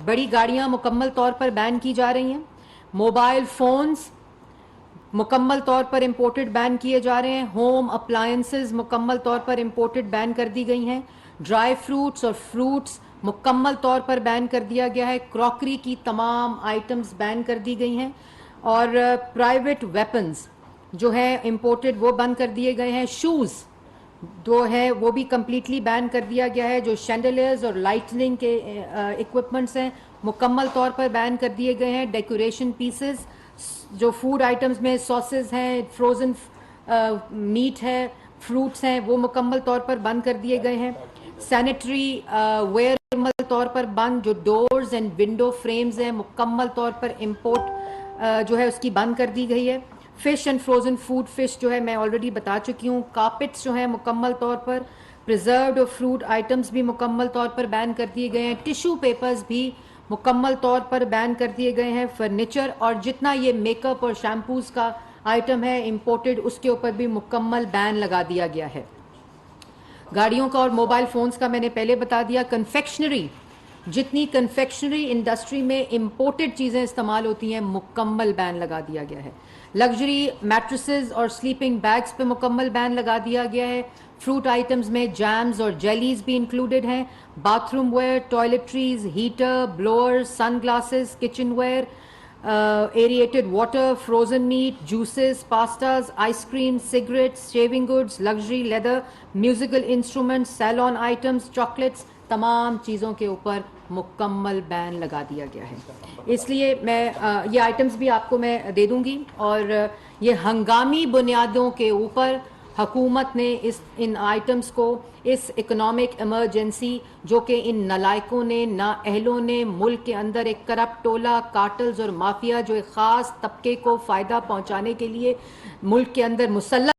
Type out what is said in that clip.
بڑی گاڑیاں مکمل طور پر بین کی جا رہی ہیں. موبائل فونز مکمل طور پر امپورٹڈ بین کیے جا رہے ہیں. ہوم اپلائنسز مکمل طور پر امپورٹڈ بین کر دی گئی ہیں. ڈرائی فروٹس اور فروٹس مکمل طور پر بین کر دیا گیا ہے. کراکری کی تمام آئٹمز بین کر دی گئی ہیں. اور پرائیویٹ ویپنز جو ہے امپورٹڈ وہ بند کر دیے گئے ہیں. شوز جو ہے وہ بھی کمپلیٹلی بین کر دیا گیا ہے. جو شینڈلیئرز اور لائٹننگ کے اکوپمنٹس ہیں مکمل طور پر بین کر دیے گئے ہیں. ڈیکوریشن پیسز جو فوڈ آئٹمز میں ساسز ہیں, فروزن میٹ ہے, فروٹس ہیں, وہ مکمل طور پر بند کر دیے گئے ہیں. سینیٹری ویئر مکمل طور پر بند. جو ڈورز اینڈ ونڈو فریمز ہیں مکمل طور پر امپورٹ جو ہے اس کی بند کر دی گئی ہے. فش اینڈ فروزن فش جو ہے میں آلریڈی بتا چکی ہوں. کارپٹس جو ہیں مکمل طور پر. پریزروڈ اور فروٹ آئٹمز بھی مکمل طور پر بین کر دیے گئے ہیں. ٹیشو پیپرز بھی مکمل طور پر بین کر دیے گئے ہیں. فرنیچر اور جتنا یہ میک اپ اور شیمپوز کا آئٹم ہے امپورٹڈ اس کے اوپر بھی مکمل بین لگا دیا گیا ہے. گاڑیوں کا اور موبائل فونز کا میں نے پہلے بتا دیا. کنفیکشنری جتنی کنفیکشنری انڈسٹری میں امپورٹڈ چیزیں استعمال ہوتی ہیں مکمل بین لگا دیا گیا ہے. لگژری میٹریسز اور سلیپنگ بیگز پہ مکمل بین لگا دیا گیا ہے. فروٹ آئٹمز میں جیمز اور جیلیز بھی انکلوڈڈ ہیں. Bathroom ware, toiletries, heater, blower, sunglasses, kitchenware, aerated water, frozen meat, juices, pastas, ice cream, cigarettes, shaving goods, luxury leather, musical instruments, salon items, chocolates, تمام چیزوں کے اوپر مکمل بین لگا دیا گیا ہے. اس لیے میں یہ آئٹمز بھی آپ کو میں دے دوں گی. اور یہ ہنگامی بنیادوں کے اوپر حکومت نے ان آئٹمز کو اس اکنامک ایمرجنسی جو کہ ان نالائکوں نے, نااہلوں نے ملک کے اندر ایک کرپٹ ٹولہ, کارٹلز اور مافیا جو ایک خاص طبقے کو فائدہ پہنچانے کے لیے ملک کے اندر مسلح